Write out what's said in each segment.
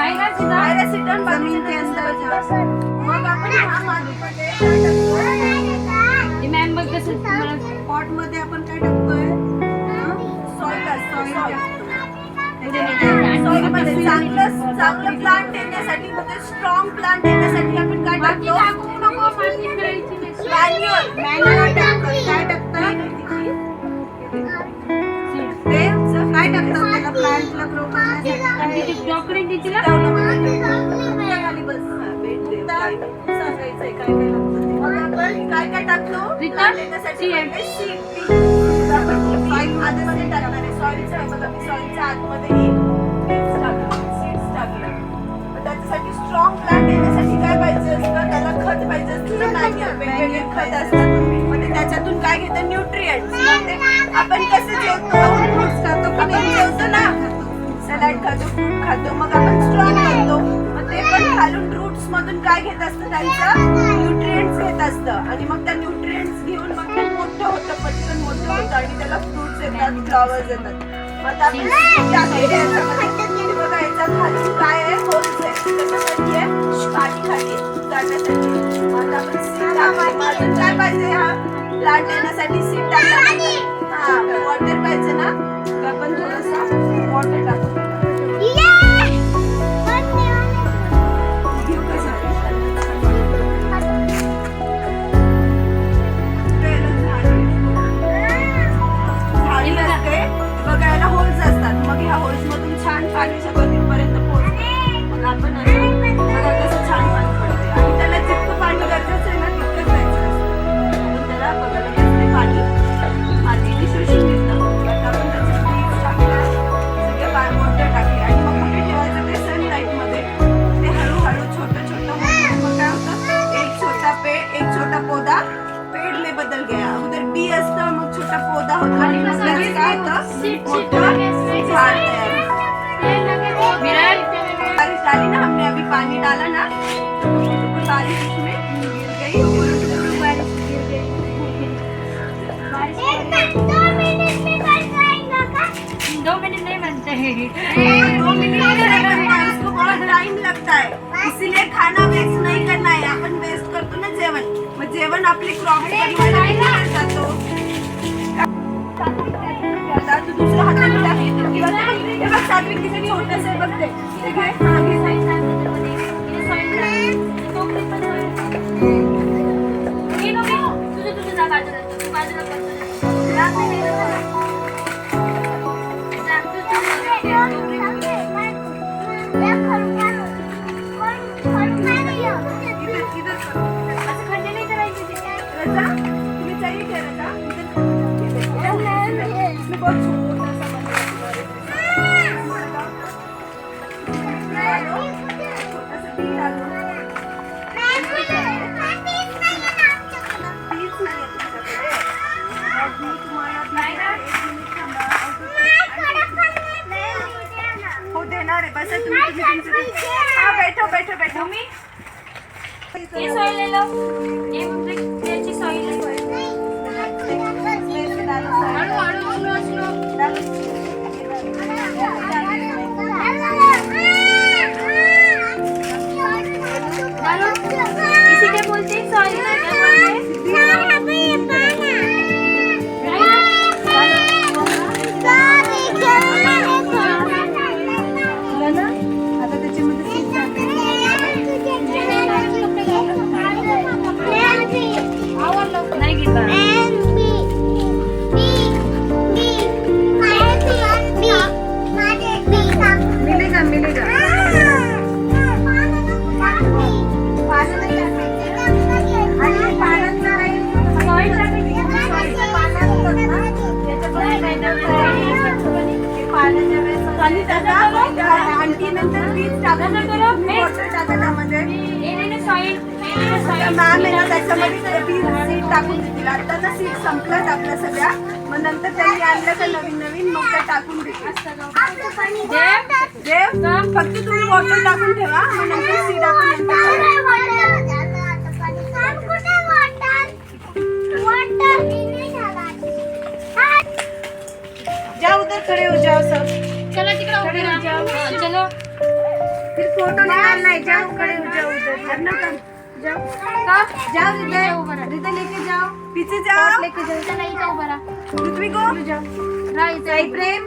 पायऱ्या जमीन के अंदर जाओ. मग आपण हा मातीमध्ये पॉट मध्ये आपण काय टाकतोय सॉइल मध्ये चांगलं प्लांट येण्यासाठी म्हणजे स्ट्रॉंग प्लांट येण्यासाठी आपण काय टाकतो मॅन्युअल टाकतो. काय टाकतात ते काय टाकतात त्याला प्लांटला ग्रो करण्यासाठी खाली बस सांगायचंय काय काय लागतं. मग आपण काय काय टाकतो त्यासाठी सॉइल आतमध्ये टाकणार आहे. सॉइलचं बघा मी सॉइलच्या आतमध्ये सीड्स टाकलं. त्याच्यासाठी स्ट्रॉंग प्लांट येण्यासाठी काय पाहिजे असतं त्याला खत पाहिजे असतं. वेगवेगळे खत असतात म्हणजे त्याच्यातून काय घेतं न्यूट्रिएंट्स. आपण कसं जेवतो फ्रुट्स खातो की नाही जेवतो ना सॅलड खातो फ्रूट खातो मग आपण स्ट्रॉंग बनतो. मग ते पण खालून रूट्स मधून काय घेत असतं त्यांचं न्यूट्रिएंट्स घेत असतं आणि मग त्या न्यूट्रिएंट्स घेऊन मग ते मोठं होतं पटकन मोठं होतं आणि त्याला फ्रुट्स येतात फ्लॉवर्स येतात. मग आपण बघा याच्या खाली काय आहे होल्स आहे त्याच्यासाठी आहे पाणी खाली जाण्यासाठी. मग आपण सीड अजून काय पाहिजे हा प्लांट येण्यासाठी सीड टाकला हा वॉटर पाहिजे ना तर आपण थोडासा वॉटर टाकू. बघायला होल्स असतात मग ह्या होल्स मधून छान पाणी सगळीपर्यंत पोहोचतं. मग आपण बघा कसं छान पाणी पडते आणि त्याला जितकं पाणी गरजेचं आहे ना तितकंच द्यायचं असतं. आपण त्याला बघायला घेतले पाणी मातीने शोषून घेतलं. आता आपण त्याचे बीज टाकले सगळे वॉटर टाकले आणि मग कुठे ठेवायचं ते सनलाईट मध्ये. ते हळूहळू छोटं छोटं होतं. मग काय होतं एक छोटा पौधा पेड़ में बदल गया. उधर बी असतं मग छोटा पौधा होता आणि मग काय होतं मोठं झाड बारिश डाली ना हमने अभी पानी डाला ना बारिश उसमें गिर गई. 2 मिनट नहीं बनते हैं. 2 मिनट उसको बहुत टाइम लगता है इसीलिए खाना वेस्ट नहीं करना है. आपण वेस्ट करतो ना जेवण मग जेवण आपली क्रॉप बनवायला जातो. आता तू दुसऱ्या हाताने टाक किंवा ते बघ सात्विक किती छोटंसं आहे बघ ते घे हा घे साईड तुझं जा बाजूला बैठो मी ये सॉइल ले लो. ये अच्छी सॉइल है. इसे क्या बोलते हैं सॉइल ना क्या बोलते हैं आता त्याच्यामध्ये सीड नाही घेतला मिलेगा आणखी नंतर बीज मॅम आहे ना त्याच्यामध्ये बीज टाकून देतील. आता सीड संपलं आपल्या सगळ्या मग नंतर त्यांनी आणलं तर नवीन मग ते टाकून देतील. फक्त तुम्ही वॉटर टाकून ठेवा मग नंतर सीड आपण जाओ उधर खड़े हो जाओ सब. चलो तिकडे उभे राहा. चलो फिर फोटो निकालना है, जाओ खड़े हो जाओ उधर, जाओ जाओ हृदय, हृदय लेके जाओ, पीछे जाओ, लेके जाओ, चला इथं उभा राहा. पृथ्वी को जाओ राहा साई इथं. प्रेम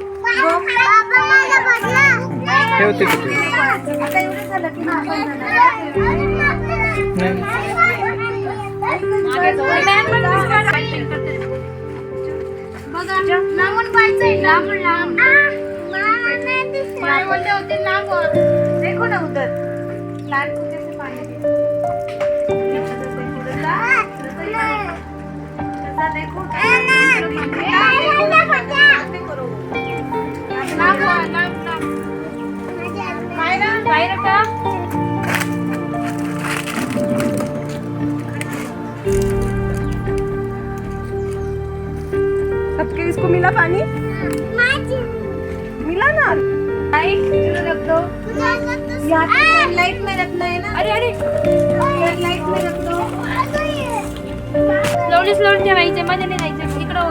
ठेवते तिथे. आता एवढं झालं की ना आपण मागे जाऊ. मॅम पण पेंटिंग करते. बघा लांबून पाहायचंय, लांबून लांबून. काय बोलले होते लांबून. देखो ना उधर प्लांट को कैसे पानी देते देखो लांब लांब लांब. बाहेर का? सबके इसको मिला पानी, मिला ना. रख दो यहाँ सनलाइट में रखना है ना, अरे अरे सनलाइट में रख दो. स्लोली स्लोली ठेवायचे, मध्ये नाही जायचं. इकडं